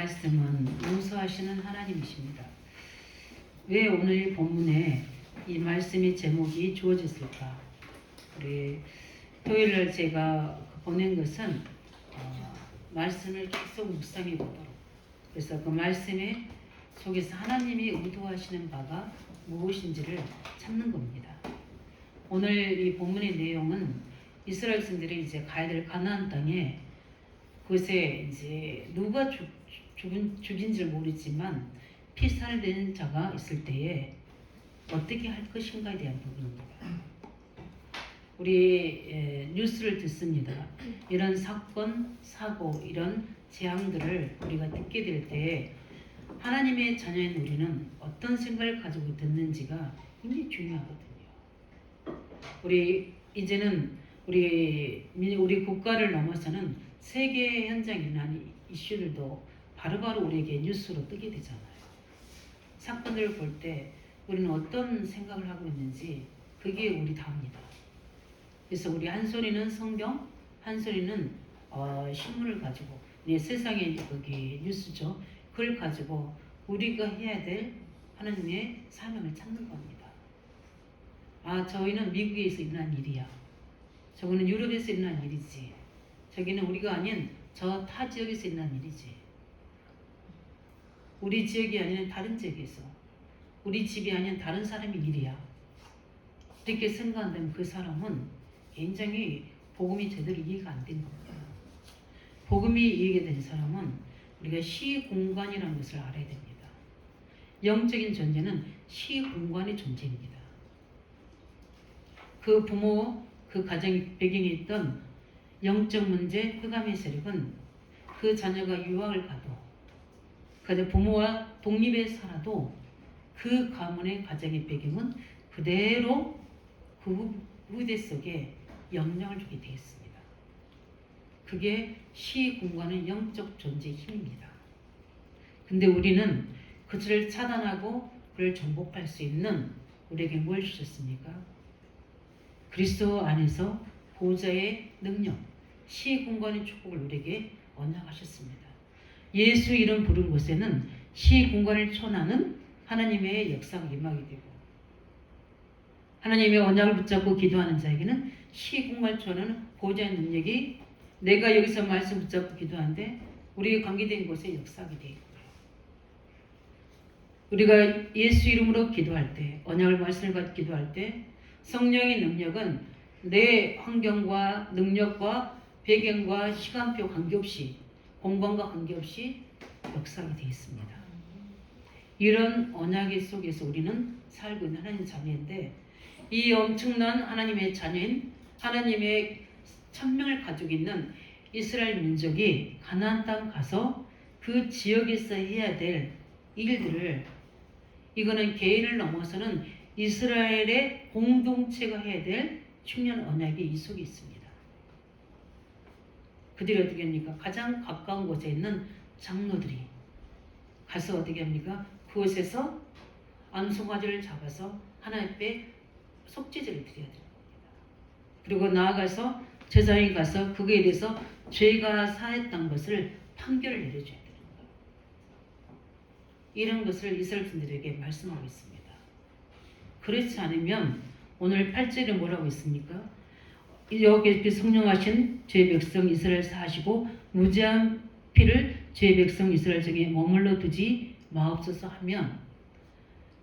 말씀은 용서하시는 하나님이십니다. 왜 오늘 본문에 이 말씀의 제목이 주어졌을까? 우리 토요일날 제가 보낸 것은 말씀을 계속 묵상해 보도록, 그래서 그 말씀의 속에서 하나님이 의도하시는 바가 무엇인지를 찾는 겁니다. 오늘 이 본문의 내용은 이스라엘 신들이 이제 가야 될 가나안 땅에, 그것에 이제 누가 죽인지를 모르지만 피살된 자가 있을 때에 어떻게 할 것인가에 대한 부분입니다. 우리 뉴스를 듣습니다. 이런 사건, 사고, 이런 재앙들을 우리가 듣게 될 때 하나님의 자녀인 우리는 어떤 생각을 가지고 듣는지가 굉장히 중요하거든요. 우리 이제는 우리 국가를 넘어서는 세계 현장에 일어난 이슈들도 바로바로 우리에게 뉴스로 뜨게 되잖아요. 사건들을 볼 때 우리는 어떤 생각을 하고 있는지 그게 우리 다입니다. 그래서 우리 한 소리는 성경, 한 소리는 신문을 가지고 세상의 거기 뉴스죠. 그걸 가지고 우리가 해야 될 하나님의 사명을 찾는 겁니다. 저희는 미국에서 일어난 일이야. 저거는 유럽에서 일어난 일이지. 저기는 우리가 아닌 저 타 지역에서 일어난 일이지. 우리 지역이 아닌 다른 지역에서, 우리 집이 아닌 다른 사람의 일이야. 이렇게 생각한다면 그 사람은 굉장히 복음이 제대로 이해가 안 된 겁니다. 복음이 이해가 된 사람은 우리가 시공간이라는 것을 알아야 됩니다. 영적인 존재는 시공간의 존재입니다. 그 부모, 그 가정 배경에 있던 영적 문제, 흑암의 세력은 그 자녀가 유학을 가도, 그 부모와 독립해 살아도 그 가문의 가정의 배경은 그대로 그 후대 속에 영향을 주게 되어 있습니다. 그게 시공간의 영적 존재의 힘입니다. 근데 우리는 그것을 차단하고 그를 정복할 수 있는 우리에게 뭘 주셨습니까? 그리스도 안에서 보좌의 능력, 시공간의 축복을 우리에게 언약하셨습니다. 예수 이름 부른 곳에는 시공간을 초나는 하나님의 역사가 임하게 되고, 하나님의 언약을 붙잡고 기도하는 자에게는 시공간을 초나는 보좌의 능력이, 내가 여기서 말씀 붙잡고 기도하는데 우리가 관계된 곳에 역사하게 되어 있고요. 우리가 예수 이름으로 기도할 때, 언약을 말씀을 가지고 기도할 때 성령의 능력은 내 환경과 능력과 배경과 시간표 관계없이, 공간과 관계없이 역사하게 되어 있습니다. 이런 언약의 속에서 우리는 살고 있는 하나님 자녀인데, 이 엄청난 하나님의 자녀인, 하나님의 천명을 가지고 있는 이스라엘 민족이 가나안 땅 가서 그 지역에서 해야 될 일들을, 이거는 개인을 넘어서는 이스라엘의 공동체가 해야 될 중요한 언약이 이 속에 있습니다. 그들이 어떻게 합니까? 가장 가까운 곳에 있는 장로들이 가서 어떻게 합니까? 그곳에서 암송아지를 잡아서 하나님 앞에 속죄제를 드려야 됩니다. 그리고 나아가서 제사장이 가서 그거에 대해서 죄가 사했던 것을 판결을 내려줘야 되는 거예요. 이런 것을 이스라엘 분들에게 말씀하고 있습니다. 그렇지 않으면 오늘 8절에 뭐라고 있습니까? 여호와께서 성령하신 죄의 백성 이스라엘 사하시고 무죄한 피를 죄의 백성 이스라엘 중에 머물러 두지 마옵소서 하면,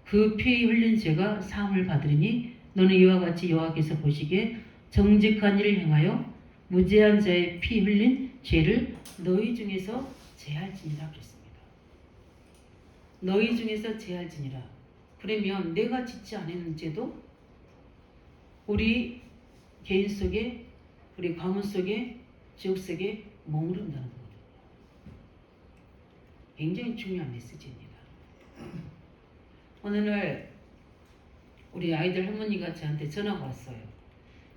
그 피 흘린 죄가 사함을 받으리니 너는 이와 같이 여호와께서 보시기에 정직한 일을 행하여 무죄한 자의 피 흘린 죄를 너희 중에서 제할지니라 그랬습니다. 너희 중에서 제할지니라. 그러면 내가 짓지 않은 죄도 우리 개인 속에, 우리 가문 속에, 지역 속에 머무른다는 거거든요. 굉장히 중요한 메시지입니다. 어느 날 우리 아이들 할머니가 저한테 전화가 왔어요.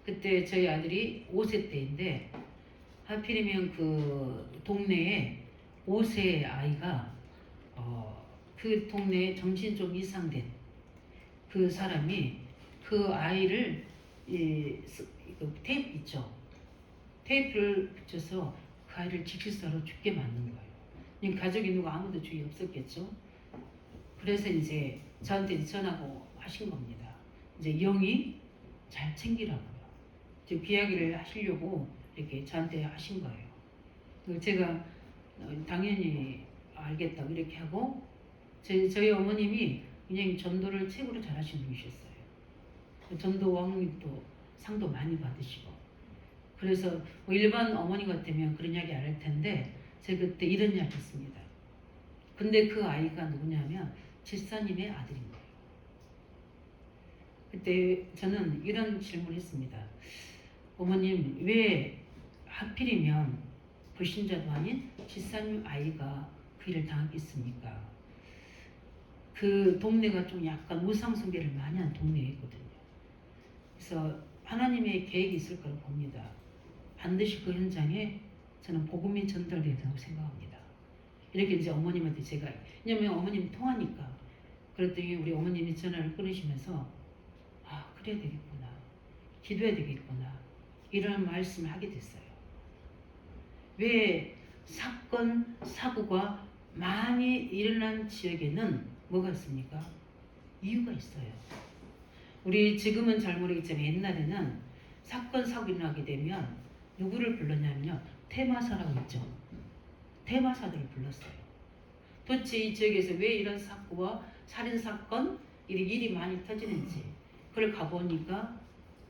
그때 저희 아들이 5세 때인데, 하필이면 그 동네에 5세 아이가 그 동네에 정신 좀 이상된 그 사람이 그 아이를 테이프 있죠. 테이프를 붙여서 그 아이를 직실사로 죽게 만든 거예요. 가족이 누가 아무도 주위 없었겠죠. 그래서 이제 저한테 전하고 하신 겁니다. 이제 영이 잘 챙기라고요. 즉 비야기를 하시려고 이렇게 저한테 하신 거예요. 그래서 제가 당연히 알겠다 이렇게 하고 저희 어머님이 그냥 전도를 최고로 잘하시는 분이셨어요. 전도 왕님도 상도 많이 받으시고 그래서 뭐 일반 어머니 같으면 그런 이야기 안 할 텐데 제가 그때 이런 이야기 했습니다. 근데 그 아이가 누구냐면 집사님의 아들인 거예요. 그때 저는 이런 질문을 했습니다. 어머님 왜 하필이면 불신자도 아닌 집사님 아이가 그 일을 당하겠습니까? 그 동네가 좀 약간 우상숭배를 많이 한 동네였거든요. 그래서 하나님의 계획이 있을 거라고 봅니다. 반드시 그 현장에 저는 복음이 전달돼야 된다고 생각합니다. 이렇게 이제 어머님한테 제가, 왜냐면 어머님이 통하니까. 그랬더니 우리 어머님이 전화를 끊으시면서 아 그래야 되겠구나, 기도해야 되겠구나 이런 말씀을 하게 됐어요. 왜 사건 사고가 많이 일어난 지역에는 뭐가 있습니까? 이유가 있어요. 우리 지금은 잘 모르겠지만 옛날에는 사건 사고 일어나게 되면 누구를 불렀냐면요, 테마사라고 했죠. 테마사들을 불렀어요. 도대체 이 지역에서 왜 이런 사고와 살인사건 일이 많이 터지는지 그걸 가보니까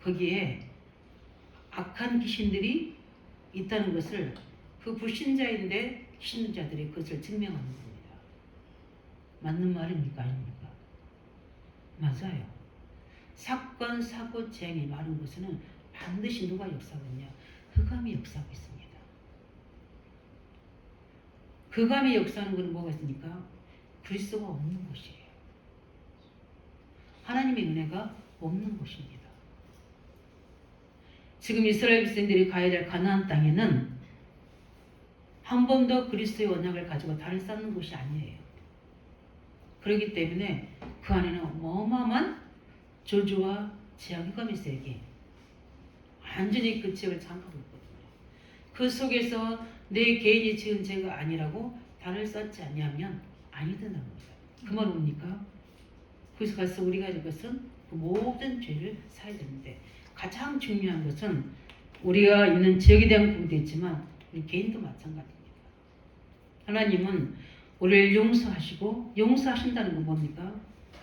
거기에 악한 귀신들이 있다는 것을 그 불신자인데 신자들이 그것을 증명하는 겁니다. 맞는 말입니까? 아닙니까? 맞아요. 사건, 사고, 재앙이 많은 곳에는 반드시 누가 역사하느냐? 흑암이 역사하고 있습니다. 흑암이 역사하는 것은 뭐가 있습니까? 그리스도가 없는 곳이에요. 하나님의 은혜가 없는 곳입니다. 지금 이스라엘 백성들이 가야 될 가나안 땅에는 한 번도 그리스도의 언약을 가지고 달을 쌓는 곳이 아니에요. 그렇기 때문에 그 안에는 어마어마한 저주와 재앙, 흑암이 있어요. 이게 완전히 그 지역을 장악하고 있거든요. 그 속에서 내 개인이 지은 죄가 아니라고 달을 쌓지 않냐면 아니다는 겁니다. 그 말 뭡니까? 그래서 가서 우리가 이것은 그 모든 죄를 사야 되는데 가장 중요한 것은 우리가 있는 지역에 대한 부분도 있지만 우리 개인도 마찬가지입니다. 하나님은 우리를 용서하시고, 용서하신다는 건 뭡니까?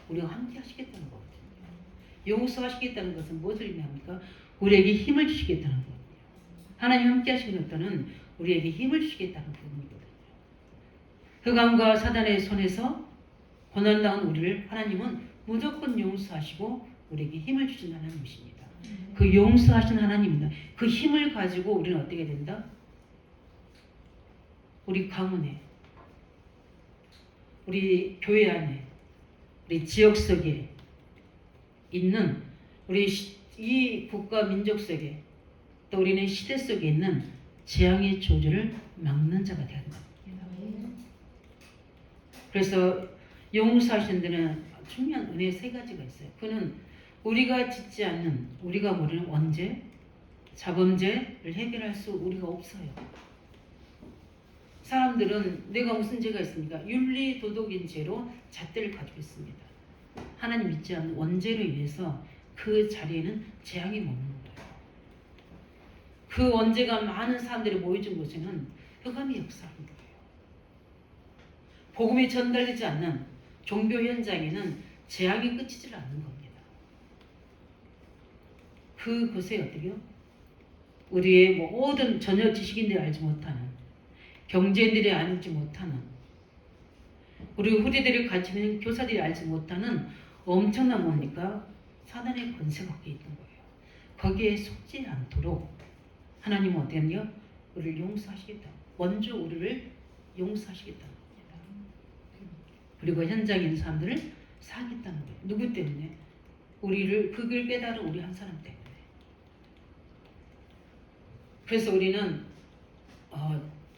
우리가 함께 하시겠다는 거거든요. 용서하시겠다는 것은 무엇을 의미합니까? 우리에게 힘을 주시겠다는 거거든요. 하나님 함께 하시는 것은 우리에게 힘을 주시겠다는 부분이거든요. 흑암과 사단의 손에서 고난당한 우리를 하나님은 무조건 용서하시고 우리에게 힘을 주신 하나님이십니다. 그 용서하신 하나님입니다. 그 힘을 가지고 우리는 어떻게 된다? 우리 가문에, 우리 교회 안에, 우리 지역 속에 있는 우리 이 국가 민족 속에 또 우리는 시대 속에 있는 재앙의 저주를 막는 자가 되는 겁니다. 그래서 용서하시는 데는 중요한 은혜 세 가지가 있어요. 그는 우리가 짓지 않는, 우리가 모르는 원죄, 자범죄를 해결할 수 우리가 없어요. 사람들은 내가 무슨 죄가 있습니까? 윤리 도덕인 죄로 잣대를 가지고 있습니다. 하나님 믿지 않는 원죄로 인해서 그 자리에는 재앙이 머무는 거예요. 그 원죄가 많은 사람들이 모여진 곳에는 흑암이 역사하는 거예요. 복음이 전달되지 않는 종교 현장에는 재앙이 끝이질 않는 겁니다. 그곳에 어떻게요? 우리의 모든 전혀 지식인들이 알지 못하는, 경제인들이 알지 못하는, 우리 후대들이 가르치는 교사들이 알지 못하는 엄청난 뭡니까? 사단의 권세가 거기에 있는 거예요. 거기에 속지 않도록 하나님은 어떻게 하냐? 우리를 용서하시겠다. 먼저 우리를 용서하시겠다는 겁니다. 그리고 현장에 있는 사람들을 사하겠다는 거예요. 누구 때문에? 우리를 그걸 깨달은 우리 한 사람 때문에. 그래서 우리는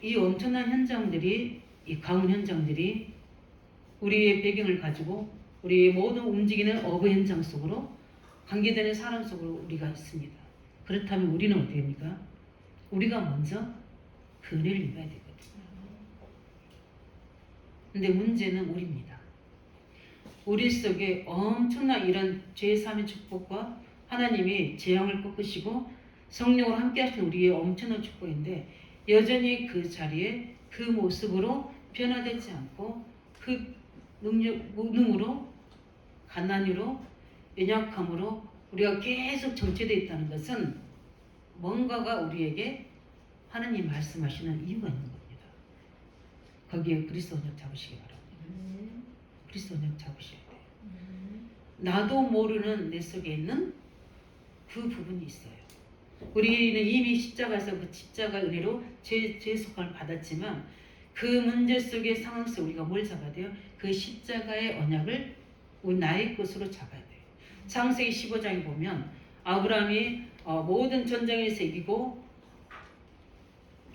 이 엄청난 현장들이, 이 가문 현장들이 우리의 배경을 가지고 우리의 모든 움직이는 어부 현장 속으로 관계되는 사람 속으로 우리가 있습니다. 그렇다면 우리는 어떻게 합니까? 우리가 먼저 그 은혜를 입어야 되거든요. 근데 문제는 우리입니다. 우리 속에 엄청난 이런 제3의 축복과 하나님이 재앙을 꺾으시고 성령으로 함께 하시는 우리의 엄청난 축복인데 여전히 그 자리에 그 모습으로 변화되지 않고 그 무능으로 가난으로 연약함으로 우리가 계속 정체되어 있다는 것은 뭔가가 우리에게 하나님 말씀하시는 이유가 있는 겁니다. 거기에 그리스도 언약 잡으시기 바랍니다. 그리스도 언약 잡으셔야 돼요. 나도 모르는 내 속에 있는 그 부분이 있어요. 우리는 이미 십자가에서 그 십자가 은혜로 죄 속함을 받았지만 그 문제 속의 상황 속에 우리가 뭘 잡아야 돼요? 그 십자가의 언약을 우리 나의 것으로 잡아야 돼요. 창세기 15장에 보면 아브라함이 모든 전쟁에서 이기고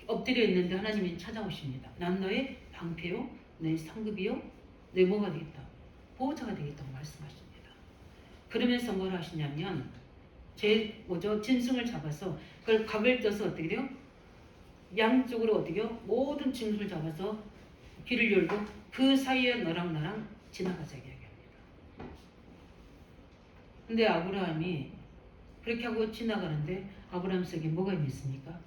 엎드려 있는데 하나님이 찾아오십니다. 난 너의 방패요, 너의 상급이요, 너의 뭐가 되겠다? 보호자가 되겠다고 말씀하십니다. 그러면서 뭘 하시냐면 짐승을 잡아서 그걸 각을 쪄서 어떻게 돼요? 양쪽으로 어떻게 해요? 모든 짐승을 잡아서 길을 열고 그 사이에 너랑 나랑 지나가자 이야기합니다. 근데 아브라함이 그렇게 하고 지나가는데 아브라함 속에 뭐가 있습니까?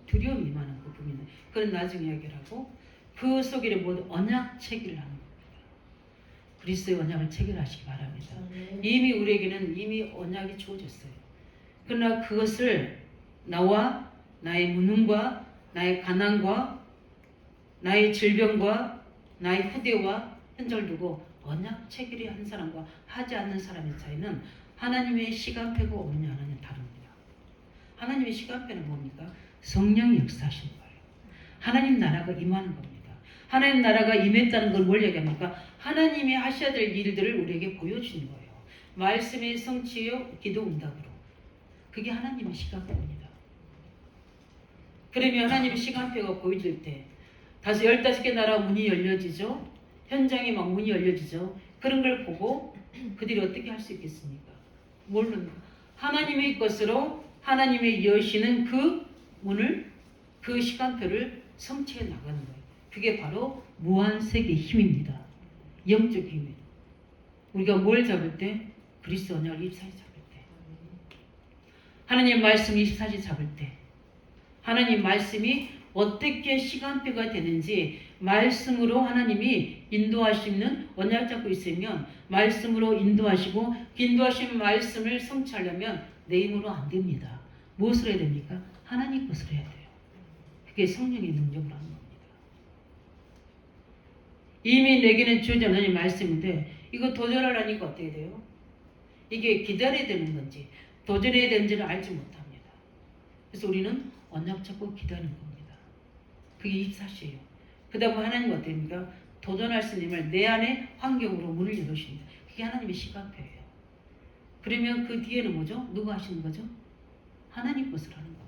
두려움이 임하는 그 부분은 그건 나중에 이야기를 하고 그 속에 모두 언약 체결을 하는 겁니다. 그리스도의 언약을 체결하시기 바랍니다. 이미 우리에게는 이미 언약이 주어졌어요. 그러나 그것을 나와 나의 무능과 나의 가난과 나의 질병과 나의 후대와 현장을 두고 언약 체결이 한 사람과 하지 않는 사람의 차이는 하나님의 시간표가 없느냐 하느냐 다릅니다. 하나님의 시간표는 뭡니까? 성령이 역사하시는 거예요. 하나님 나라가 임하는 겁니다. 하나님 나라가 임했다는 걸 뭘 얘기합니까? 하나님이 하셔야 될 일들을 우리에게 보여주는 거예요. 말씀의 성취요 기도 응답으로. 그게 하나님의 시간표입니다. 그러면 하나님의 시간표가 보여질 때 15개 나라 문이 열려지죠. 현장에 막 문이 열려지죠. 그런 걸 보고 그들이 어떻게 할 수 있겠습니까? 모릅니까? 하나님의 것으로 하나님의 여시는 그 문을 그 시간표를 성취해 나가는 거예요. 그게 바로 무한세계의 힘입니다. 영적 힘이에요. 우리가 뭘 잡을 때? 그리스도 언약을 24시 잡을 때, 하나님 말씀 24시 잡을 때, 하나님 말씀이 어떻게 시간표가 되는지 말씀으로 하나님이 인도하시는 언약 잡고 있으면 말씀으로 인도하시고 인도하신 말씀을 성취하려면 내 힘으로 안 됩니다. 무엇으로 해야 됩니까? 하나님 것으로 해야 돼요. 그게 성령의 능력으로 하는 겁니다. 이미 내게는 주어진 하나님 말씀인데 이거 도전하려니까 어떻게 돼요? 이게 기다려야 되는 건지 도전해야 되는지를 알지 못합니다. 그래서 우리는 언약 잡고 기다리는 겁니다. 그게 24시예요. 그 다음 하나님은 어떻습니까? 도전할 수 있는 힘을 내 안에 환경으로 문을 열어주십니다. 그게 하나님의 시간표예요. 그러면 그 뒤에는 뭐죠? 누가 하시는 거죠? 하나님 것을 하는 겁니다.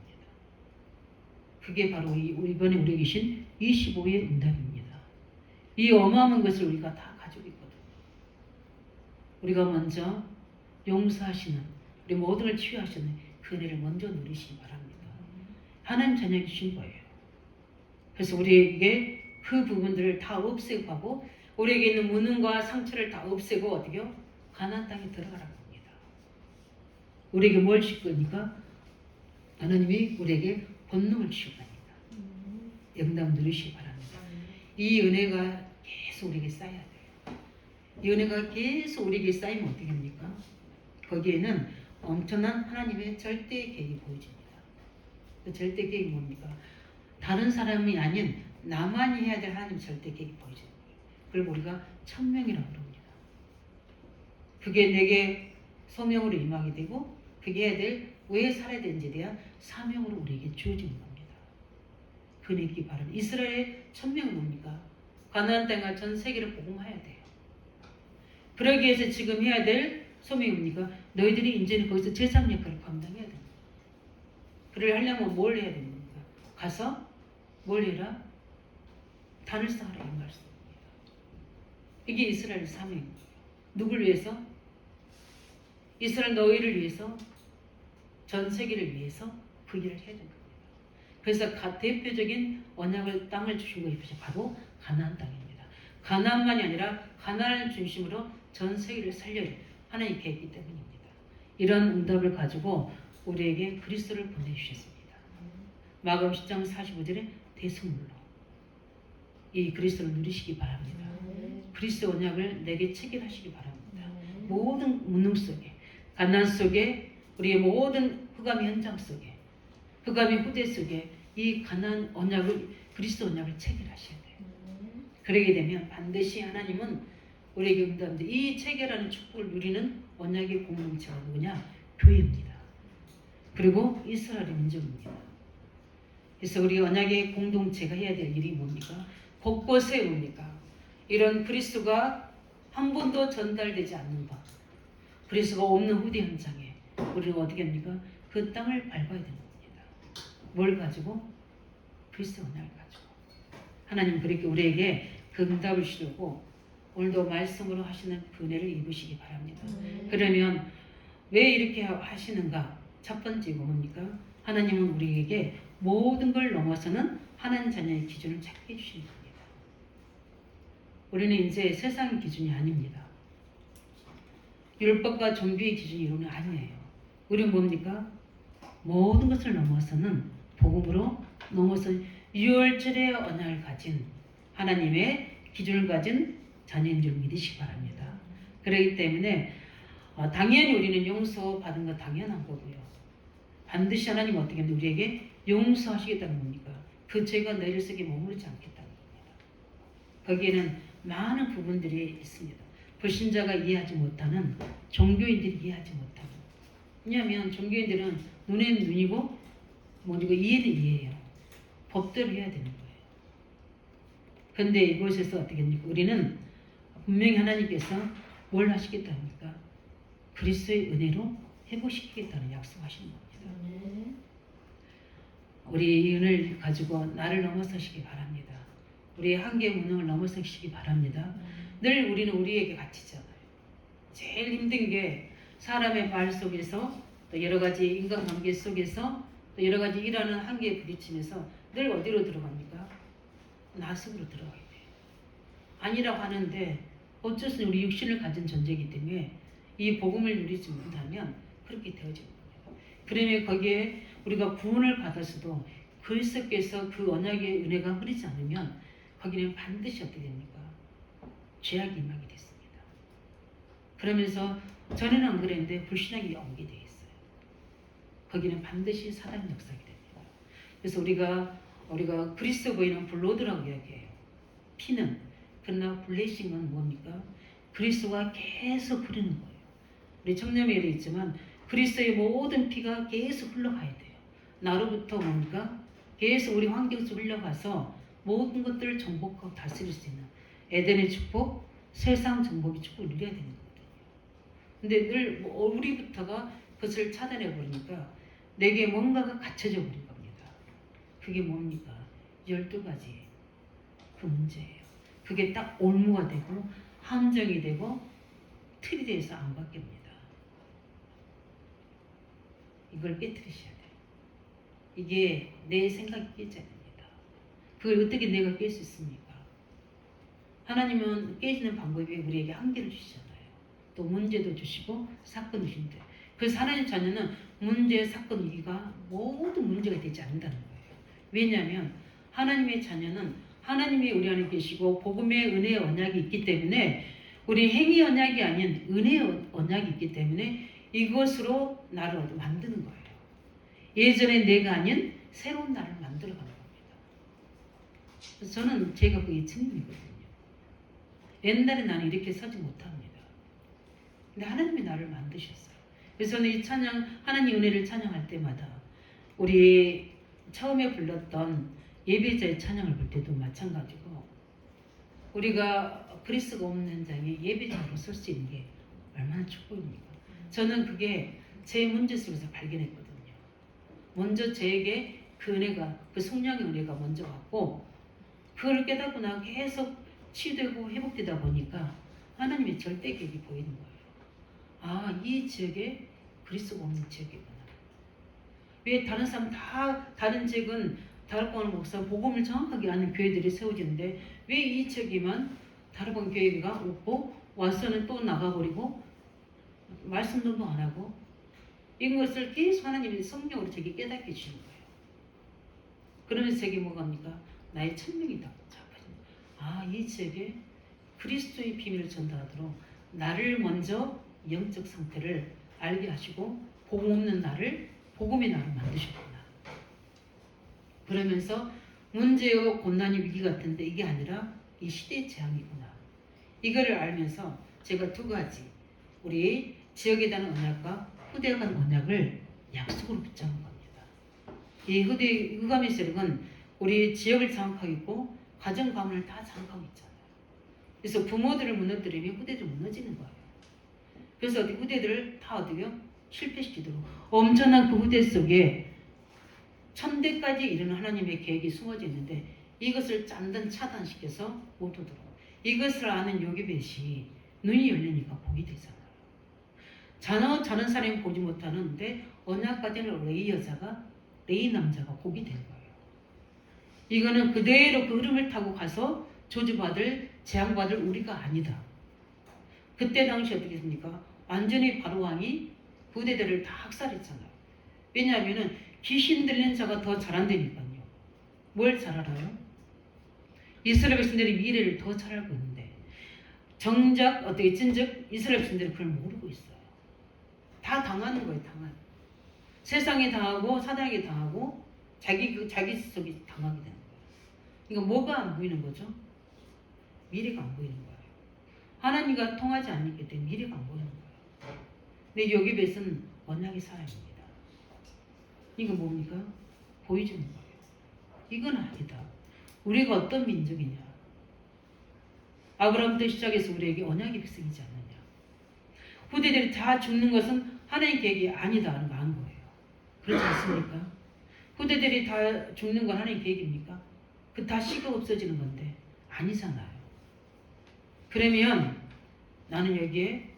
그게 바로 이번에 우리에게 계신 25의 응답입니다. 이 어마어마한 것을 우리가 다 가지고 있거든요. 우리가 먼저 용서하시는, 우리 모든 걸 치유하시는 그 은혜를 먼저 누리시기 바랍니다. 하나님 자녀 주신 거예요. 그래서 우리에게 그 부분들을 다 없애고 하고 우리에게 있는 무능과 상처를 다 없애고 어떻게요? 가나안 땅에 들어가라는 겁니다. 우리에게 뭘 줄 거니까? 하나님이 우리에게 본능을 주실 겁니다. 영감 누리시기 바랍니다. 이 은혜가 계속 우리에게 쌓여야 돼요. 이 은혜가 계속 우리에게 쌓이면 어떻게 합니까? 거기에는 엄청난 하나님의 절대 계획이 보여집니다. 그 절대 계획이 뭡니까? 다른 사람이 아닌 나만이 해야 될 하나님 절대 계획이 보여지는 거예요. 그걸 우리가 천명이라고 합니다. 그게 내게 소명으로 임하게 되고 그게 해야 될 왜 살아야 되는지에 대한 사명으로 우리에게 주어지는 겁니다. 그 내기 바랍니다. 이스라엘의 천명은 뭡니까? 가나안 땅과 전 세계를 복음해야 돼요. 그러기 위해서 지금 해야 될 소명이 뭡니까? 너희들이 이제는 거기서 제사장 역할을 감당해야 됩니다. 그를 하려면 뭘 해야 됩니까? 가서 뭘 해라? 단을 쌓아라 이 말씀입니다. 이게 이스라엘 사명입니다. 누굴 위해서? 이스라엘 너희를 위해서, 전 세계를 위해서 그 일을 해야 됩니다. 그래서 대표적인 언약을 땅을 주신 것이 바로 가나안 땅입니다. 가나안만이 아니라 가나안을 중심으로 전 세계를 살려야 하나님께 했기 때문입니다. 이런 응답을 가지고 우리에게 그리스도를 보내주셨습니다. 마가음 10장 45절에 대성물로 이 그리스도를 누리시기 바랍니다. 그리스도 언약을 내게 체결하시기 바랍니다. 모든 무능 속에, 가난 속에, 우리의 모든 흑암의 현장 속에, 흑암의 후대 속에 이 가난 언약을, 그리스도 언약을 체결하셔야 돼요. 그러게 되면 반드시 하나님은 우리에게 응답합니다. 이 체결하는 축복을 누리는 언약의 공동체가 누구냐? 교회입니다. 그리고 이스라엘의 민족입니다. 그래서 우리 언약의 공동체가 해야 될 일이 뭡니까? 곳곳에 뭡니까? 이런 그리스도가 한 번도 전달되지 않는 바, 그리스도가 없는 후대 현장에 우리는 어떻게 합니까? 그 땅을 밟아야 되는 겁니다. 뭘 가지고? 그리스도 언약을 가지고. 하나님 그렇게 우리에게 그 응답을 주려고 오늘도 말씀으로 하시는 그 은혜를 입으시기 바랍니다. 그러면 왜 이렇게 하시는가? 첫 번째 뭡니까? 하나님은 우리에게 모든 걸 넘어서는 하나님 자녀의 기준을 찾게 해주시는 겁니다. 우리는 이제 세상 기준이 아닙니다. 율법과 종교의 기준이 이런 건 아니에요. 우리는 뭡니까? 모든 것을 넘어서는 복음으로 넘어서 유월절의 언약을 가진 하나님의 기준을 가진 자녀인 줄 믿으시기 바랍니다. 그렇기 때문에 당연히 우리는 용서받은 거 당연한 거고요. 반드시 하나님 어떻게 하는데 우리에게 용서하시겠다는 겁니까? 그 죄가 너희를 속에 머무르지 않겠다는 겁니다. 거기에는 많은 부분들이 있습니다. 불신자가 이해하지 못하는, 종교인들이 이해하지 못하는. 왜냐하면 종교인들은 눈에는 눈이고 뭐니고 이해는 이해해요. 법대로 해야 되는 거예요. 그런데 이곳에서 어떻게 합니까? 우리는 분명히 하나님께서 뭘 하시겠답니까? 그리스도의 은혜로 회복시키겠다는 약속하시는 겁니다. 우리 이 은혜를 가지고 나를 넘어서시기 바랍니다. 우리의 한계의 무능을 넘어서시기 바랍니다. 늘 우리는 우리에게 갇히잖아요. 제일 힘든 게 사람의 말 속에서 또 여러 가지 인간관계 속에서 또 여러 가지 일하는 한계에 부딪히면서 늘 어디로 들어갑니까? 나 속으로 들어가야 돼요. 아니라고 하는데 어쩔 수 없이 우리 육신을 가진 존재이기 때문에 이 복음을 누리지 못하면 그렇게 되어지는 거예요. 그러면 거기에 우리가 구원을 받았어도 그리스도께서 그 언약의 은혜가 흐르지 않으면 거기는 반드시 어떻게 됩니까? 죄악이 임하게 됐습니다. 그러면서 전에는 안 그랬는데 불신앙이 엉게 돼 있어요. 거기는 반드시 사단 역사가 됩니다. 그래서 우리가 그리스도 보이는 블로드라고 이야기해요. 피는. 그러나 블레싱은 뭡니까? 그리스도가 계속 흐르는 거예요. 우리 청렴에도 있지만 그리스도의 모든 피가 계속 흘러가야 돼요. 나로부터 뭡니까? 계속 우리 환경 속 흘러가서 모든 것들을 정복하고 다스릴 수 있는 에덴의 축복, 세상 정복의 축복을 누려야 되는 거거든요. 근데 늘 우리부터가 그것을 차단해 버리니까 내게 뭔가가 갇혀져 버린 겁니다. 그게 뭡니까? 12가지 그 문제예요. 그게 딱 올무가 되고 함정이 되고 틀이 돼서 안 바뀝니다. 이걸 깨트리셔야 돼요. 이게 내 생각이 깨져야 됩니다. 그걸 어떻게 내가 깰 수 있습니까? 하나님은 깨지는 방법이 우리에게 한계를 주시잖아요. 또 문제도 주시고 사건도 주신대. 그래서 하나님 자녀는 문제, 사건, 위기가 모든 문제가 되지 않는다는 거예요. 왜냐하면 하나님의 자녀는 하나님이 우리 안에 계시고 복음의 은혜의 언약이 있기 때문에 우리 행위 언약이 아닌 은혜의 언약이 있기 때문에 이것으로 나를 만드는 거예요. 예전에 내가 아닌 새로운 나를 만들어가는 겁니다. 그래서 저는 제가 그게 증인이거든요. 옛날에 나는 이렇게 서지 못합니다. 근데 하나님이 나를 만드셨어요. 그래서 저는 이 찬양, 하나님 은혜를 찬양할 때마다 우리 처음에 불렀던 예배자의 찬양을 볼 때도 마찬가지고 우리가 그리스도가 없는 현장에 예배자로 설 수 있는 게 얼마나 축복입니까? 저는 그게 제 문제 속에서 발견했거든요. 먼저 저에게 그 은혜가, 그 성령의 은혜가 먼저 왔고 그걸 깨닫고 나 계속 치유되고 회복되다 보니까 하나님의 절대 계획이 보이는 거예요. 아, 이 지역에 그리스도가 없는 지역이구나. 왜 다른 사람 다른 지역은 다락방을 목사 복음을 정확하게 아는 교회들이 세워지는데 왜 이 지역에만 다른 교회가 없고 와서는 또 나가버리고 말씀도 안 하고 이것을 계속 하나님이 성령으로 제게 깨닫게 주시는 거예요. 그러면서 제게 뭐가 합니까? 나의 천명이다. 이 책에 그리스도의 비밀을 전달하도록 나를 먼저 영적 상태를 알게 하시고 복음 없는 나를 복음의 나를 만드셨구나. 그러면서 문제요 고난이 위기 같은데 이게 아니라 이 시대의 재앙이구나. 이거를 알면서 제가 두 가지 우리 지역에 대한 언약과 후대에 관한 언약을 약속으로 붙잡은 겁니다. 이 후감의 세력은 우리 지역을 장악하고 있고 가정 가문을 다 장악하고 있잖아요. 그래서 부모들을 무너뜨리면 후대들이 무너지는 거예요. 그래서 후대들을 다 어디요? 실패시키도록 엄청난 그 후대 속에 천대까지 이르는 하나님의 계획이 숨어져 있는데 이것을 짠든 차단시켜서 못 오도록 이것을 아는 요기벳이 눈이 열리니까 복이 되잖아요. 저는 사람이 보지 못하는데 언약까지는 레이 여자가 레이 남자가 복이 된 거예요. 이거는 그대로 그 흐름을 타고 가서 저주받을 재앙받을 우리가 아니다. 그때 당시 어떻게 했습니까? 완전히 바로왕이 부대들을 다 학살했잖아요. 왜냐하면 귀신 들린 자가 더 잘한다니까요. 뭘 잘 알아요? 이스라엘 백성들이 미래를 더 잘 알고 있는데 정작 어떻게 진즉 이스라엘 백성들이 그걸 모르고 있어요. 다 당하는 거예요. 당하는. 세상에 당하고 사단에게 당하고 자기 속에 당하게 되는 거예요. 그러니까 뭐가 안 보이는 거죠? 미래가 안 보이는 거예요. 하나님과 통하지 않기 때문에 미래가 안 보이는 거예요. 근데 요기벳은 언약의 사람입니다. 이거 뭡니까? 보여주는 거예요. 이건 아니다. 우리가 어떤 민족이냐? 아브라함부터 시작해서 우리에게 언약의 백성이지 않느냐? 후대들이 다 죽는 것은 하나님의 계획이 아니다 하는 거 안 거예요. 그렇지 않습니까? 후대들이 다 죽는 건 하나님의 계획입니까? 그 다 씨가 없어지는 건데 아니잖아요. 그러면 나는 여기에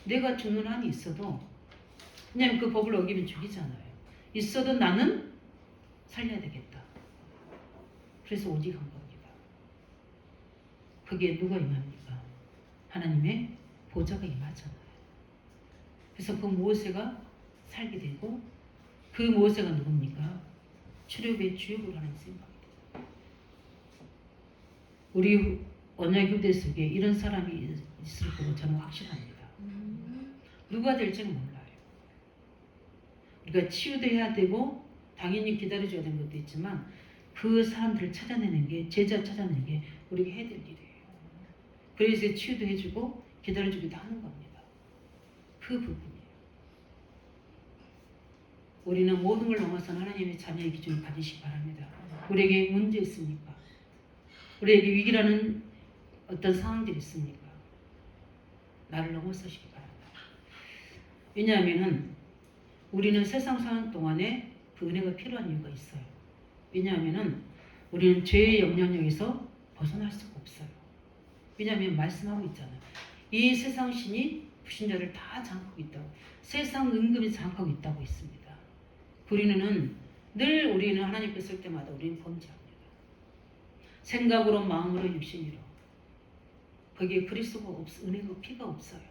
내가 죽는 한이 있어도 그냥 그 법을 어기면 죽이잖아요. 있어도 나는 살려야 되겠다. 그래서 오직 한 겁니다. 거기에 누가 임합니까? 하나님의 보좌가 임하잖아요. 그래서 그 모세가 살게 되고 그 모세가 누굽니까? 출애굽의 주역으로 하는 생각이 되죠. 우리 언약 교대 속에 이런 사람이 있을 거고 저는 확실합니다. 누가 될지는 몰라요. 우리가 치유돼야 되고 당연히 기다려줘야 되는 것도 있지만 그 사람들을 찾아내는 게 제자 찾아내는 게 우리가 해야 될 일이에요. 그래서 치유도 해주고 기다려주기도 하는 겁니다. 그 부분이에요. 우리는 모든 걸 넘어선 하나님의 자녀의 기준을 가지시기 바랍니다. 우리에게 문제 있습니까? 우리에게 위기라는 어떤 상황들이 있습니까? 나를 넘어서시기 바랍니다. 왜냐하면 우리는 세상 사는 동안에 그 은혜가 필요한 이유가 있어요. 왜냐하면 우리는 죄의 영향력에서 벗어날 수가 없어요. 왜냐하면 말씀하고 있잖아요. 이 세상 신이 불신자를 다 장악하고 있다고. 세상 은금이 장악하고 있다고 있습니다. 우리는 하나님께 쓸 때마다 우리는 범죄합니다. 생각으로 마음으로 육신으로. 거기에 그리스도가 은혜가 피가 없어요.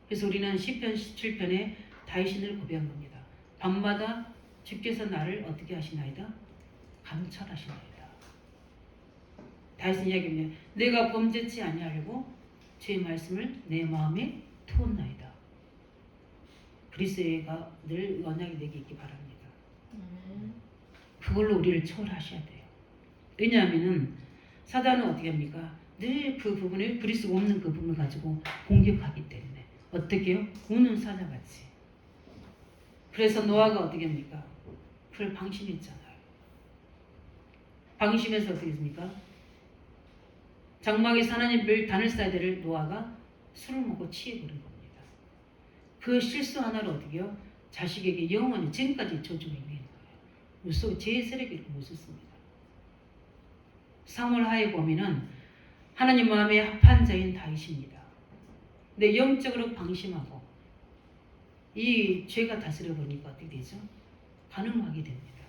그래서 우리는 시편 17편에 다윗신을 고백한 겁니다. 밤마다 주께서 나를 어떻게 하시나이다? 감찰하시나이다. 다윗은 이야기합니다. 내가 범죄치 아니하려고 주의 말씀을 내 마음에 투었나이다. 그리스도가 늘 언약이 내게 있기 바랍니다. 그걸로 우리를 초월하셔야 돼요. 왜냐하면 사단은 어떻게 합니까? 늘 그 부분을 그리스도가 없는 그 부분을 가지고 공격하기 때문에 어떻게요? 우는 사자같이. 그래서 노아가 어떻게 합니까? 그걸 방심했잖아요. 방심해서 어떻게 했습니까? 장막에 하나님을 단을 쌓아야 될 노아가 술을 먹고 취해버린 겁니다. 그 실수 하나로 어떻게요? 자식에게 영원히 지금까지 저주가 있는 거예요. 물속 제 세력이 이렇게 못 썼습니다. 사무엘하에 보면은 하나님 마음에 합한 자인 다윗입니다. 근데 영적으로 방심하고 이 죄가 다스려 보니까 어떻게 되죠? 반응하게 됩니다.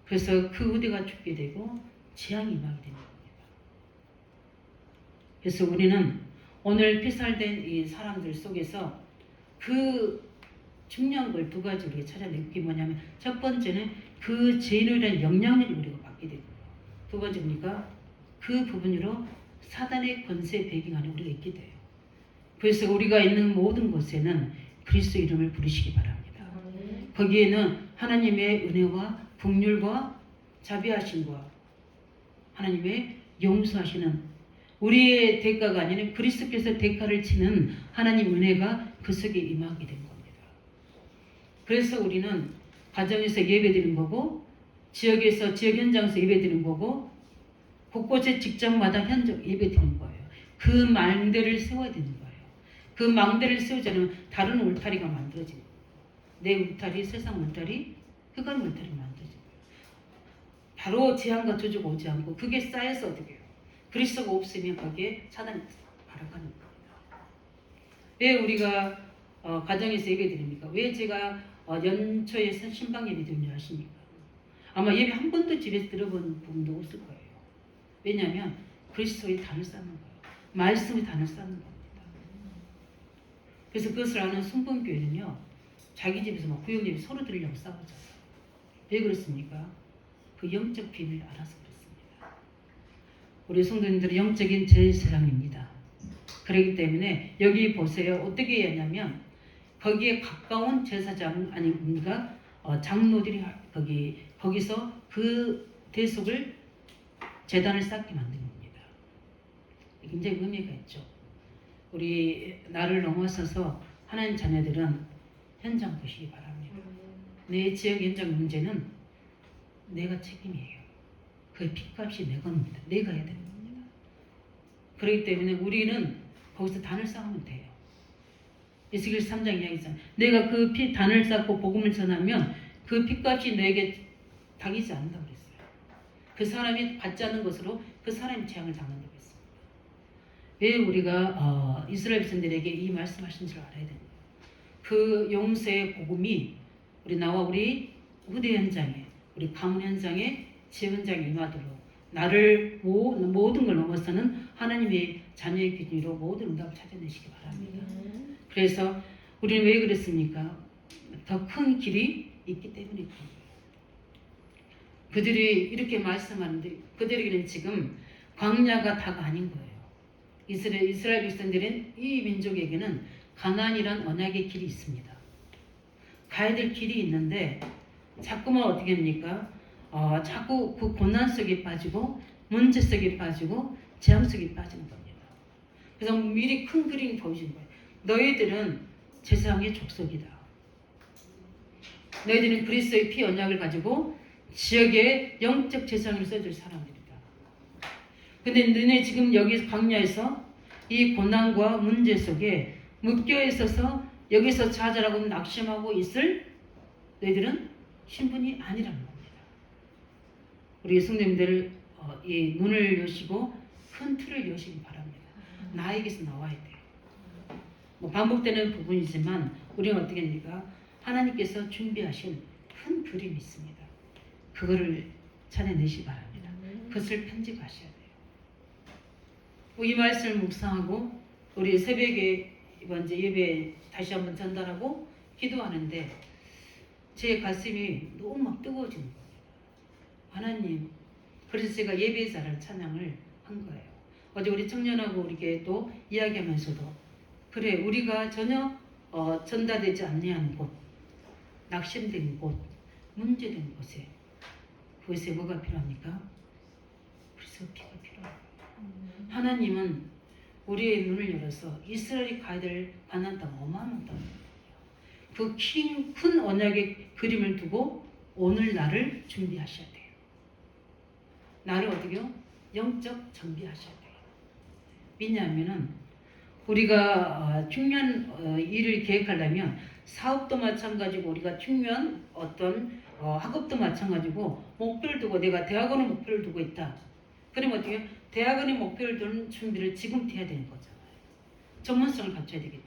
그래서 그 후대가 죽게 되고 재앙이 임하게 되는 겁니다. 그래서 우리는 오늘 피살된 이 사람들 속에서 그 중요한 걸 두 가지 우리가 찾아내고 그게 뭐냐면 첫 번째는 그 죄인에 대한 영향력을 우리가 받게 되고 두 번째 보니까 그 부분으로 사단의 권세 배경 안에 우리가 있게 돼요. 그래서 우리가 있는 모든 곳에는 그리스도 이름을 부르시기 바랍니다. 거기에는 하나님의 은혜와 긍휼과 자비하심과 하나님의 용서하시는 우리의 대가가 아니라 그리스도께서 대가를 치는 하나님 은혜가 그 속에 임하게 된 겁니다. 그래서 우리는 가정에서 예배드리는 거고 지역에서 지역 현장에서 예배드리는 거고 곳곳의 직장마다 현장 예배드리는 거예요. 그 망대를 세워야 되는 거예요. 그 망대를 세우자면 다른 울타리가 만들어지는 거예요. 내 울타리, 세상 울타리, 흑암 울타리 만들어지는 거예요. 바로 재앙과 저주가 오지 않고 그게 쌓여서 어떻게 해요? 그리스도가 없으면 거기에 사단이 바라가는 겁니다. 왜 우리가 가정에서 예배드립니까? 왜 제가 연초에 신방 예배드리냐 하십니까? 아마 예배 한 번도 집에서 들어본 분도 없을 거예요. 왜냐하면 그리스도의 단을 쌓는 거예요. 말씀의 단을 쌓는 겁니다. 그래서 그것을 아는 순번교회는요. 자기 집에서 막 구역예배 서로 들으려고 싸우잖아요. 왜 그렇습니까? 그 영적 비밀을 알아서 그렇습니다. 우리 성도님들은 영적인 제사장입니다. 그렇기 때문에 여기 보세요. 어떻게 해야 하냐면 거기에 가까운 제사장 아닙니까? 장로들이 거기서 그 대속을 제단을 쌓게 만든 겁니다. 굉장히 의미가 있죠. 우리 나를 넘어서서 하나님 자녀들은 현장 보시기 바랍니다. 내 지역 현장 문제는 내가 책임이에요. 그 핏값이 내 겁니다. 내가 해야 되는 겁니다. 그렇기 때문에 우리는 거기서 단을 쌓으면 돼요. 에스겔 3장 이야기잖아요. 내가 그 단을 쌓고 복음을 전하면 그 핏값이 내게 당하지 않는다고 그랬어요. 그 사람이 받지 않는 것으로 그 사람이 재앙을 당한다고 했습니다. 왜 우리가 이스라엘 백성들에게 이 말씀하신 줄 알아야 됩니다. 그 용서의 복음이 나와 우리 후대 현장에 우리 가문 현장에 지역 현장에 임하도록 나를 모든 걸 넘어서는 하나님의 자녀의 기준으로 모든 응답을 찾아내시기 바랍니다. 그래서 우리는 왜 그랬습니까? 더 큰 길이 있기 때문에 그런 거예요. 그들이 이렇게 말씀하는데 그들에게는 지금 광야가 다가 아닌 거예요. 이스라엘 백성들은 이 민족에게는 가나안이란 언약의 길이 있습니다. 가야 될 길이 있는데 자꾸만 어떻게 합니까? 자꾸 그 고난 속에 빠지고 문제 속에 빠지고 재앙 속에 빠지는 겁니다. 그래서 미리 큰 그림이 보여준 거예요. 너희들은 제사장의 족속이다. 너희들은 그리스도의 피 언약을 가지고 지역의 영적 제사장을 써줄 사람들이다. 근데 너네 지금 여기 광야에서 이 고난과 문제 속에 묶여 있어서 여기서 좌절하고 낙심하고 있을 너희들은 신분이 아니라는 겁니다. 우리 성도님들 이 눈을 여시고 큰 틀을 여시기 바랍니다. 나에게서 나와야 돼요. 반복되는 부분이지만 우리는 어떻게 합니까? 하나님께서 준비하신 큰 그림이 있습니다. 그거를 찾아내시기 바랍니다. 그것을 편집하셔야 돼요. 이 말씀을 묵상하고 우리 새벽에 이번 예배 다시 한번 전달하고 기도하는데 제 가슴이 너무 막 뜨거워지는 겁니다. 하나님, 그래서 제가 예배자를 찬양을 한 거예요. 어제 우리 청년하고 이렇게 또 이야기하면서도 그래 우리가 전혀 전달되지 않는 곳, 낙심된 곳, 문제된 곳에 그것에 뭐가 필요합니까? 그래서 피가 필요해요. 하나님은 우리의 눈을 열어서 이스라엘이 가야 될 가나안 땅 어마어마한 땅이에요. 그 큰 언약의 그림을 두고 오늘 나를 준비하셔야 돼요. 나를 어떻게요? 영적 정비하셔야 돼요. 왜냐하면은 우리가 중요한 일을 계획하려면 사업도 마찬가지고 우리가 중요한 어떤 학업도 마찬가지고 목표를 두고 내가 대학원의 목표를 두고 있다. 그러면 어떻게 해요? 대학원의 목표를 두는 준비를 지금부터 해야 되는 거잖아요. 전문성을 갖춰야 되기 때문에.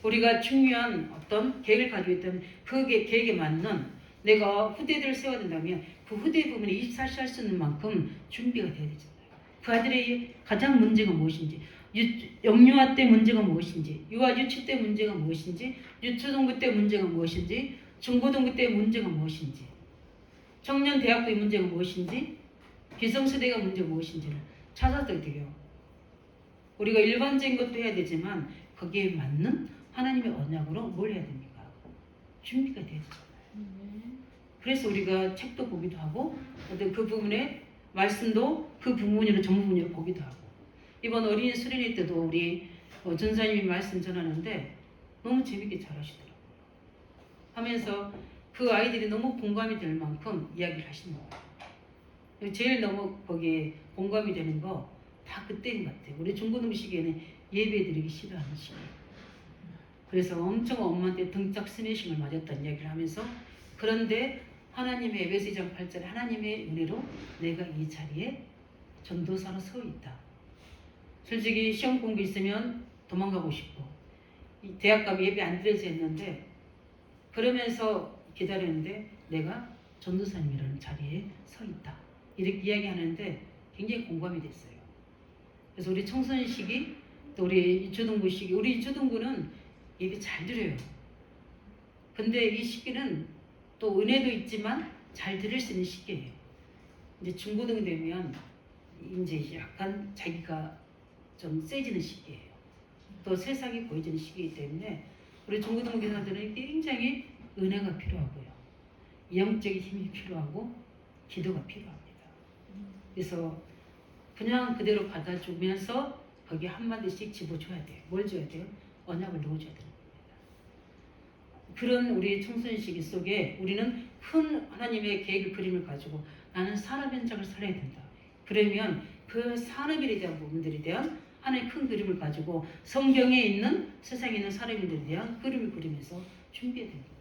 우리가 중요한 어떤 계획을 가지고 있다면 그 계획에 맞는 내가 후대들을 세워야 된다면 그 후대 부분에 24시 할 수 있는 만큼 준비가 돼야 되잖아요. 그 아들의 가장 문제가 무엇인지, 영유아 때 문제가 무엇인지, 유아 유치 때 문제가 무엇인지, 유초등부 때 문제가 무엇인지, 중고등부 때 문제가 무엇인지, 청년 대학부의 문제가 무엇인지, 기성세대가 문제가 무엇인지를 찾아야 돼요. 우리가 일반적인 것도 해야 되지만 거기에 맞는 하나님의 언약으로 뭘 해야 됩니까? 준비가 돼야 되잖아요. 그래서 우리가 책도 보기도 하고 어떤 그 부분에 말씀도 그 부분으로 전부분으로 보기도 하고, 이번 어린이 수련회 때도 우리 전사님이 말씀 전하는데 너무 재밌게 잘하시더라고요. 하면서 그 아이들이 너무 공감이 될 만큼 이야기를 하시는 거예요. 제일 너무 거기에 공감이 되는 거 다 그때인 것 같아요. 우리 중고등 시기에는 예배드리기 싫어하는 시기. 그래서 엄청 엄마한테 등짝 스매싱을 맞았다는 이야기를 하면서, 그런데 하나님의 에베소 2장 8절에 하나님의 은혜로 내가 이 자리에 전도사로 서 있다. 솔직히 시험 공부 있으면 도망가고 싶고 대학 가면 예배 안 드려서 했는데, 그러면서 기다렸는데 내가 전도사님이라는 자리에 서 있다. 이렇게 이야기하는데 굉장히 공감이 됐어요. 그래서 우리 청소년 시기, 또 우리 유초등부 시기, 우리 유초등부는 예배 잘 드려요. 근데 이 시기는 또 은혜도 있지만 잘 들을 수 있는 시기예요. 이제 중고등 되면 이제 약간 자기가 좀 세지는 시기예요. 또 세상이 보여지는 시기이기 때문에 우리 중고등 교사들은 굉장히 은혜가 필요하고요. 영적인 힘이 필요하고 기도가 필요합니다. 그래서 그냥 그대로 받아주면서 거기에 한마디씩 집어줘야 돼요. 뭘 줘야 돼요? 언약을 넣어줘야 되는 겁니다. 그런 우리 청소년 시기 속에 우리는 큰 하나님의 계획을 그림을 가지고 나는 산업 현장을 살려야 된다. 그러면 그 산업일에 대한 부분들에 대한 하나의 큰 그림을 가지고 성경에 있는 세상에 있는 사람들에 대한 그림을 그리면서 준비해야 됩니다.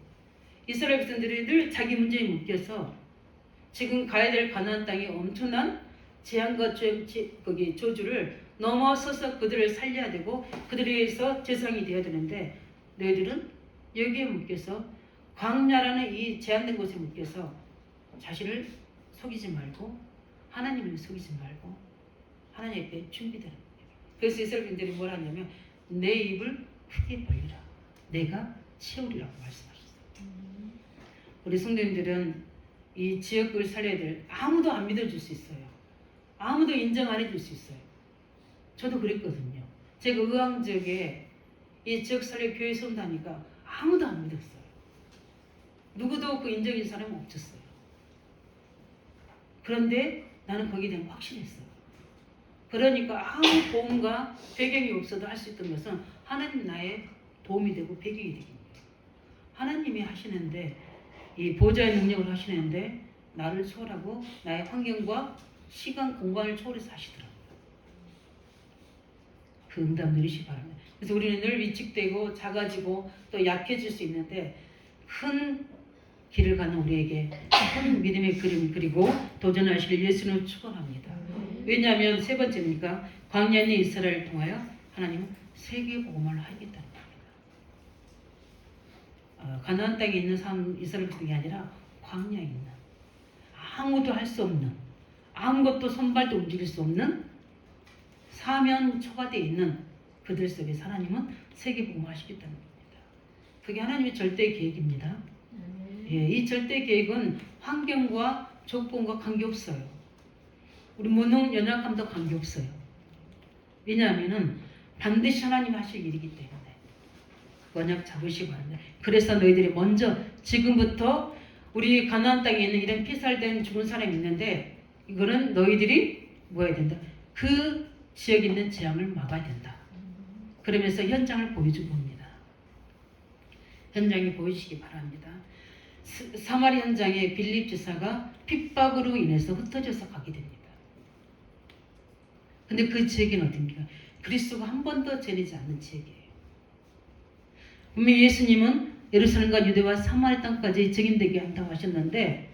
이스라엘 백성들이 늘 자기 문제에 묶여서 지금 가야 될 가나안 땅에 엄청난 재앙과 거기 저주를 넘어서서 그들을 살려야 되고 그들에 의해서 재상이 되어야 되는데, 너희들은 여기에 묶여서 광야라는 이 제한된 곳에 묶여서 자신을 속이지 말고 하나님을 속이지 말고 하나님 앞에 준비되는 겁니다. 그래서 이스라엘 분들이 뭘 하냐면 내 입을 크게 벌리라 내가 채우리라고 말씀하셨어요. 우리 성도님들은 이 지역을 살려야 될, 아무도 안 믿어줄 수 있어요. 아무도 인정 안 해줄 수 있어요. 저도 그랬거든요. 제가 의왕 지역에 이 지역 살려 교회 선다니까 아무도 안 믿었어요. 누구도 그 인정해준 사람은 없었어요. 그런데 나는 거기에 대한 확신했어요. 그러니까 아무 도움과 배경이 없어도 할 수 있던 것은 하나님 나의 도움이 되고 배경이 되는 거예요. 하나님이 하시는데, 이 보좌의 능력을 하시는데 나를 초월하고 나의 환경과 시간, 공간을 초월해서 하시더라고요. 그 응답 누리시기 바랍니다. 그래서 우리는 늘 위축되고 작아지고 또 약해질 수 있는데 큰 길을 가는 우리에게 큰 믿음의 그림을 그리고 도전하실 예수님을 축원합니다. 왜냐하면 세 번째니까 광야에 있는 이스라엘을 통하여 하나님은 세계 복음을 하겠다는 겁니다. 가나안 땅에 있는 이스라엘 백성이 아니라 광야에 있는, 아무도 할 수 없는, 아무것도 손발도 움직일 수 없는 사면 초과되어 있는 그들 속에서 하나님은 세계 복음을 하시겠다는 겁니다. 그게 하나님의 절대 계획입니다. 예, 이 절대 계획은 환경과 조건과 관계없어요. 우리 무능 연약함도 관계없어요. 왜냐하면 반드시 하나님이 하실 일이기 때문에 언약 잡으시기 바랍니다. 그래서 너희들이 먼저 지금부터 우리 가나안 땅에 있는 이런 피살된 죽은 사람이 있는데, 이거는 너희들이 뭐 해야 된다? 그 지역에 있는 재앙을 막아야 된다. 그러면서 현장을 보여주고 옵니다. 현장이 보이시기 바랍니다. 사마리 현장에 빌립 지사가 핍박으로 인해서 흩어져서 가게 됩니다. 근데 그 지역은 어딘가? 그리스도가 한 번도 전하지 않는 지역이에요. 분명히 예수님은 예루살렘과 유대와 사마리 땅까지 증인되게 한다고 하셨는데,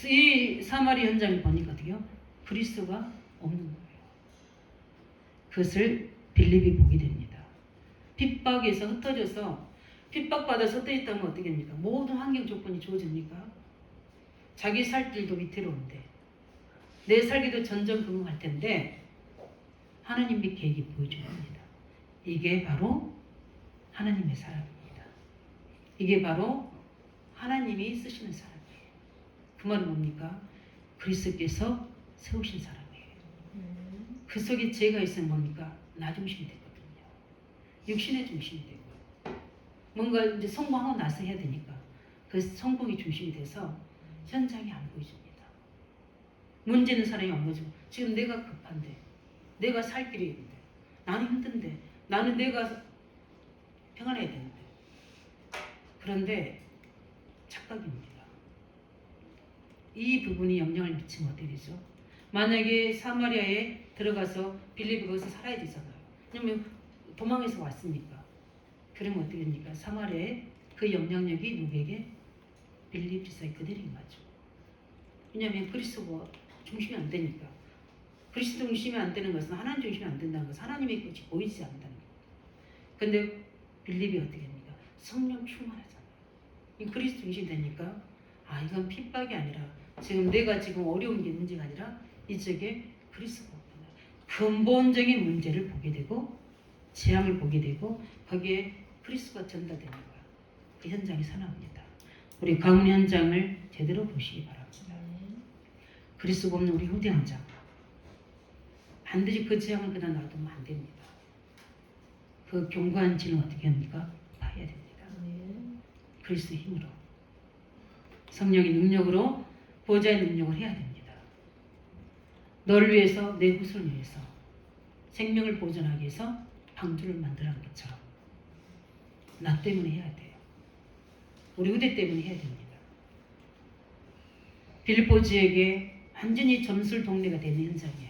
이 사마리 현장을 보니까요, 그리스도가 없는 거예요. 그것을 빌립이 보게 됩니다. 핍박에서 흩어져서, 핍박받아서 흩어졌다면 어떻게 됩니까? 모든 환경 조건이 좋아집니까? 자기 살 길도 위태로운데 내 살기도 전전긍긍할 텐데 하나님의 계획이 보여준 겁니다. 이게 바로 하나님의 사랑입니다. 이게 바로 하나님이 쓰시는 사랑이에요. 그 말은 뭡니까? 그리스도께서 세우신 사랑이에요. 그 속에 죄가 있으면 뭡니까? 나 중심이 되거든요. 육신의 중심이 되고 뭔가 이제 성공하고 나서 해야 되니까 그 성공이 중심이 돼서 현장이 안 보여줍니다. 문제는 사람이 안 보여주고 지금 내가 급한데 내가 살 길이 있는데 나는 힘든데 나는 내가 평안해야 되는데 그런데 착각입니다. 이 부분이 영향을 미치면 어떻게 되죠? 만약에 사마리아에 들어가서 빌립이 거기서 살아야 되잖아요. 왜냐면 도망해서 왔으니까. 그러면 어떻게 됩니까? 사마리아에 그 영향력이 누구에게? 빌립 지사에 그대로 임하죠. 왜냐하면 그리스도가 중심이 안 되니까. 그리스도 중심이 안 되는 것은 하나님 중심이 안 된다는 것은 하나님의 끝이 보이지 않는다는 겁니다. 그런데 빌립이 어떻게 됩니까? 성령 충만하잖아요. 이 그리스도 중심이 되니까 아 이건 핍박이 아니라 지금 내가 지금 어려운 게 문제가 아니라 이쪽에 그리스도가 근본적인 문제를 보게 되고 재앙을 보게 되고 거기에 그리스도가 전달되는 거야. 그 현장이 살아납니다. 우리 가문 현장을 제대로 보시기 바랍니다. 그리스도가 없는 우리 후대 현장 반드시 그 재앙을 그냥 놔두면 안 됩니다. 그 견고한 진을 어떻게 합니까? 파야 됩니다. 그리스도의 힘으로 성령의 능력으로 보좌의 능력을 해야 됩니다. 너를 위해서 내 후손을 위해서 생명을 보존하기 위해서 방주를 만들어낸 것처럼 나 때문에 해야 돼요. 우리 후대 때문에 해야 됩니다. 빌립보 지역에 완전히 점술 동네가 되는 현장이에요.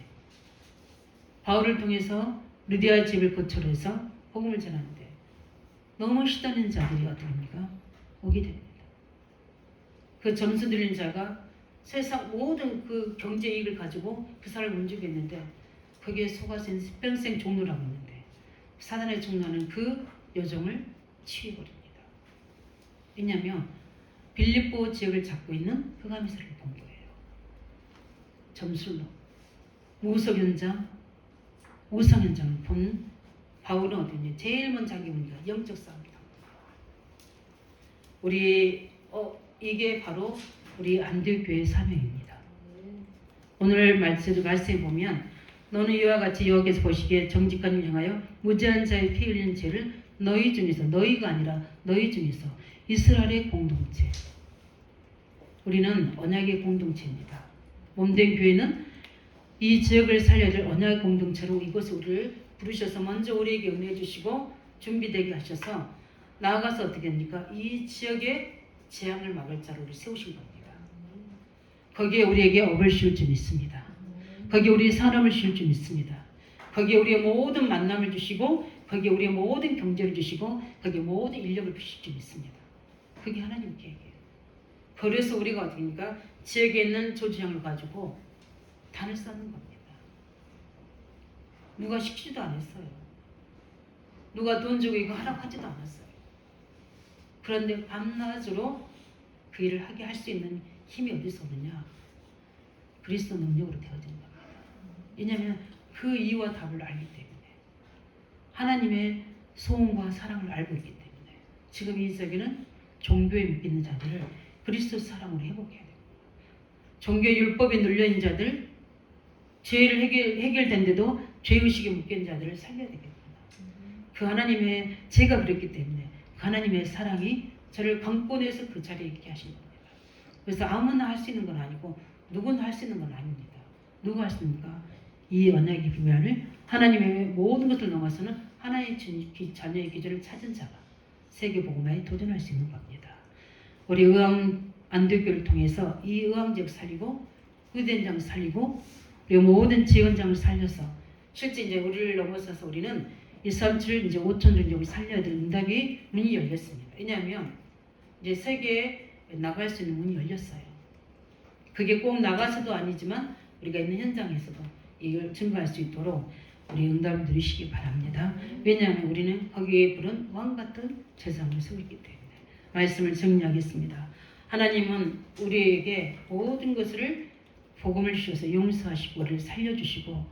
바울을 통해서 루디아 집을 거처로 해서 복음을 전하는데 너무 시달리는 자들이 어떻게 합니까? 오게 됩니다. 그 점수 들린 자가 세상 모든 그 경제 이익을 가지고 그 사람을 움직였는데 거기에 속아서 평생 종로를 하고 있는데 사단의 종로는 그 여정을 치워버립니다. 왜냐하면 빌립보 지역을 잡고 있는 흑암의사를 본 거예요. 점술로 무속 현장, 우상 현장을 본 바울은 어디냐? 제일 먼저 하게 보니까 영적 싸움이다. 우리 이게 바로 우리 안디옥 교회의 사명입니다. 오늘 말씀에 보면 너는 이와 같이 여호와께서 보시기에 정직한 행하여 무죄한 자의 피 흘리는 죄를 너희 중에서 너희가 아니라 너희 중에서 이스라엘의 공동체 우리는 언약의 공동체입니다. 몸된 교회는 이 지역을 살려야 될 언약의 공동체로 이곳에 우리를 부르셔서 먼저 우리에게 은혜 주시고 준비되게 하셔서 나아가서 어떻게 됩니까? 이 지역의 재앙을 막을 자로 우리 세우신 겁니다. 거기에 우리에게 업을 씌울 줄 믿습니다. 거기에 우리의 사람을 씌울 줄 믿습니다. 거기에 우리의 모든 만남을 주시고 거기에 우리의 모든 경제를 주시고 거기에 모든 인력을 주실 줄 믿습니다. 그게 하나님 계획이에요. 그래서 우리가 어떻게니까 지역에 있는 조지향을 가지고 단을 쌓는 겁니다. 누가 시키지도 않았어요. 누가 돈 주고 이거 하라고 하지도 않았어요. 그런데 밤낮으로 그 일을 하게 할 수 있는 힘이 어디서 오느냐? 그리스도 능력으로 되어진 겁니다. 왜냐하면 그 이유와 답을 알기 때문에 하나님의 소원과 사랑을 알고 있기 때문에 지금 이 세계는 종교에 묶이는 자들을 그리스도 사랑으로 회복해야 됩니다. 종교 율법에 눌려있는 자들 죄를 해결된데도 죄의식에 묶인 자들을 살려야 되겠구나. 그 하나님의 제가 그랬기 때문에 그 하나님의 사랑이 저를 강권해서 그 자리에 있게 하신 겁니다. 그래서 아무나 할 수 있는 건 아니고 누구나 할 수 있는 건 아닙니다. 누가 할 수 있습니까? 이 언약의 비밀을 하나님의 모든 것을 넘어서는 하나의 자녀의 기준을 찾은 자가 세계복음화에 도전할 수 있는 겁니다. 우리 의왕 안디옥교를 통해서 이 의왕지역 살리고 의대현장 살리고 그리고 모든 지원장을 살려서 실제 이제 우리를 넘어서서 우리는 237 이제 5천 종족을 살려야 될 응답이 문이 열렸습니다. 왜냐하면 이제 세계에 나갈 수 있는 문이 열렸어요. 그게 꼭 나가서도 아니지만 우리가 있는 현장에서도 이걸 증거할 수 있도록 우리 응답을 누리시기 바랍니다. 왜냐하면 우리는 거기에 부른 왕같은 제사장을 세우기 때문에 말씀을 정리하겠습니다. 하나님은 우리에게 모든 것을 복음을 주셔서 용서하시고 우리를 살려주시고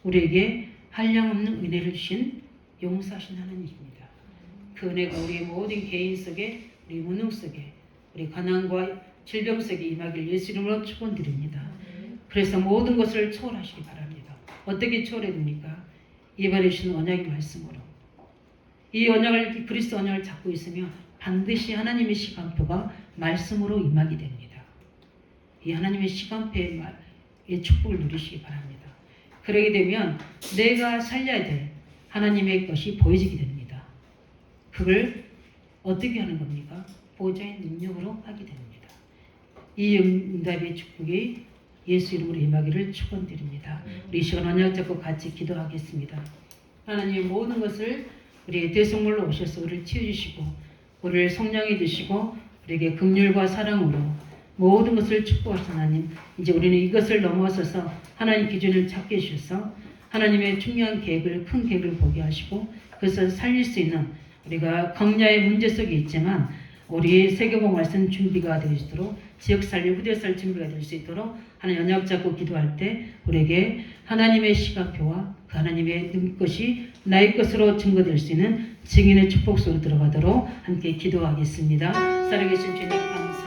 우리에게 한량없는 은혜를 주신 용서하신 하나님입니다. 그 은혜가 우리의 모든 개인 속에 우리 문흥 속에 우리 가난과 질병 속에 임하기를 예수 이름으로 축원드립니다. 그래서 모든 것을 초월하시기 바랍니다. 어떻게 초월해야 됩니까? 이번에 주신 언약의 말씀으로 이 언약을 그리스도 언약을 잡고 있으면 반드시 하나님의 시간표가 말씀으로 임하게 됩니다. 이 하나님의 시간표의 축복을 누리시기 바랍니다. 그러게 되면 내가 살려야 될 하나님의 것이 보여지게 됩니다. 그걸 어떻게 하는 겁니까? 보좌의 능력으로 하게 됩니다. 이 응답의 축복이 예수 이름으로 임하기를 축원드립니다. 우리 이 시간 언약 잡고 같이 기도하겠습니다. 하나님 모든 것을 우리의 대성물로 오셔서 우리를 치유주시고 우리를 성령해 주시고 우리에게 긍휼과 사랑으로 모든 것을 축복하신 하나님, 이제 우리는 이것을 넘어서서 하나님 기준을 찾게 해주셔서 하나님의 중요한 계획을, 큰 계획을 보게 하시고 그것을 살릴 수 있는 우리가 광야의 문제 속에 있지만 우리 세계복음 말씀 준비가 되시도록 지역 살림, 후대 살 준비가 될 수 있도록 하나님 언약 잡고 기도할 때 우리에게 하나님의 시간표와 그 하나님의 것이 나의 것으로 증거될 수 있는 증인의 축복 속으로 들어가도록 함께 기도하겠습니다. 살아계신 주님 감사합니다.